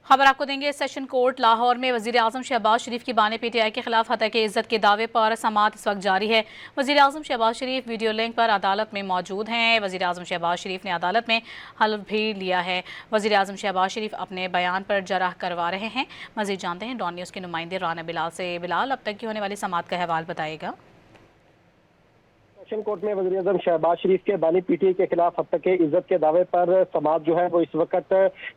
खबर आपको देंगे। सेशन कोर्ट लाहौर में वज़ीर आज़म शहबाज शरीफ की बानी PTI के खिलाफ हत्या की इज्जत के दावे पर समाअत इस वक्त जारी है। वज़ीर आज़म शहबाज शरीफ वीडियो लिंक पर अदालत में मौजूद हैं। वज़ीर आज़म शहबाज शरीफ ने अदालत में हल्फ भी लिया है। वज़ीर आज़म शहबाज शरीफ अपने बयान पर जरह करवा रहे हैं। मज़ीद जानते हैं डॉन न्यूज़ के नुमाइंदे राना बिलाल से। बिलाल, अब तक की होने वाली समाअत का अहवाल बताएगा। सेशन कोर्ट में वज़ीर आज़म शहबाज शरीफ के बानी PTI के खिलाफ हत्या के इज्जत के दावे पर समाअत जो है वो इस वक्त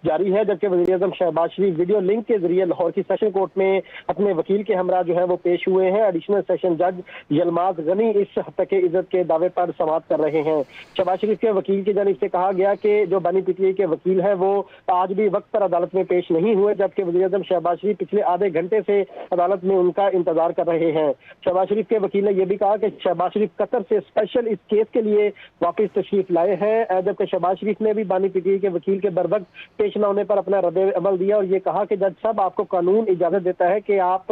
जारी है, जबकि वज़ीर आज़म शहबाज शरीफ वीडियो लिंक के जरिए लाहौर की सेशन कोर्ट में अपने वकील के हमरा जो है वो पेश हुए हैं। एडिशनल सेशन जज यलमाज गनी इस हत्या के इज्जत के दावे पर समाअत कर रहे हैं। शहबाज शरीफ के वकील की जानिब से कहा गया कि जो बानी PTI के वकील है वो आज भी वक्त पर अदालत में पेश नहीं हुए, जबकि वज़ीर आज़म शहबाज शरीफ पिछले आधे घंटे से अदालत में उनका इंतजार कर रहे हैं। शहबाज शरीफ के वकील ने यह भी कहा कि शहबाज शरीफ कतर से स्पेशल इस केस के लिए वापस तशरीफ लाए हैं, जबकि शहबाज शरीफ ने भी बानी PTI के वकील के बरवक्त पेश न होने पर अपना रद्द अमल दिया और ये कहा कि जज साहब, आपको कानून इजाजत देता है कि आप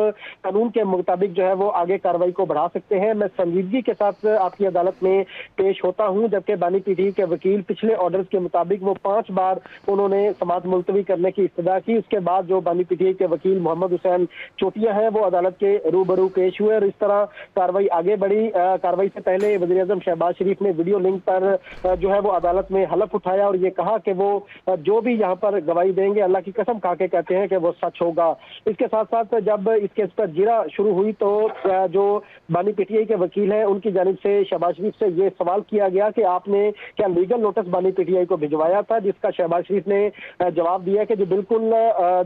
कानून के मुताबिक जो है वो आगे कार्रवाई को बढ़ा सकते हैं। मैं संजीदगी के साथ आपकी अदालत में पेश होता हूं। जबकि बानी PTI के वकील पिछले ऑर्डर्स के मुताबिक वो 5 बार उन्होंने समाअत मुलतवी करने की इस्तदा की। उसके बाद जो बानी PTI के वकील मोहम्मद हुसैन चोटिया हैं वो अदालत के रूबरू पेश हुए और इस तरह कार्रवाई आगे बढ़ी। कार्रवाई से पहले वज़ीर आज़म शहबाज शरीफ ने वीडियो लिंक पर जो है वो अदालत में हलफ उठाया और ये कहा कि वो जो भी यहाँ पर गवाही देंगे अल्लाह की कसम खा के कहते हैं कि वो सच होगा। इसके साथ साथ जब इस केस पर जिरा शुरू हुई तो जो बानी PTI के वकील हैं उनकी जानिब से शहबाज शरीफ से ये सवाल किया गया कि आपने क्या लीगल नोटिस बानी PTI को भिजवाया था, जिसका शहबाज शरीफ ने जवाब दिया कि जो बिल्कुल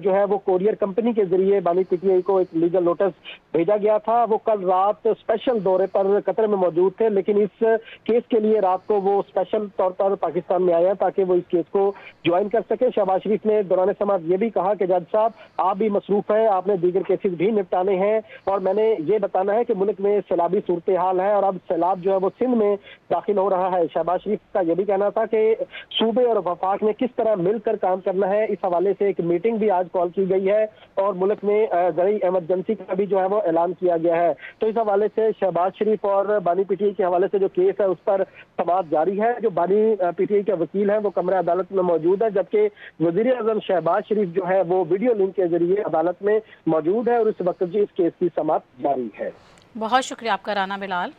जो है वो कोरियर कंपनी के जरिए बानी PTI को एक लीगल नोटिस भेजा गया था। वो कल रात स्पेशल दौरे पर कतर में मौजूद थे, लेकिन इस केस के लिए रात को वो स्पेशल तौर पर पाकिस्तान में आए हैं ताकि वो इस केस को ज्वाइन कर सके। शहबाज शरीफ ने दौरान समाअत ये भी कहा कि जज साहब, आप भी मसरूफ हैं, आपने दीगर केसेस भी निपटाने हैं और मैंने ये बताना है कि मुल्क में सैलाबी सूरत हाल है और अब सैलाब जो है वो सिंध में दाखिल हो रहा है। शहबाज शरीफ का यह भी कहना था कि सूबे और वफाक ने किस तरह मिलकर काम करना है। इस हवाले से एक मीटिंग भी आज कॉल की गई है और मुल्क में ज़रूरी इमरजेंसी का भी जो है वो ऐलान किया गया है। तो इस हवाले से शहबाज शरीफ और बानी PTI के हवाले से जो केस है उस पर समाअत जारी है। जो बानी PTI के वकील हैं वो कमरे अदालत में मौजूद है, जबकि वज़ीर आज़म शहबाज शरीफ जो है वो वीडियो लिंक के जरिए अदालत में मौजूद है और इस वक्त इस केस की समाअत जारी है। बहुत शुक्रिया आपका राना बिलाल।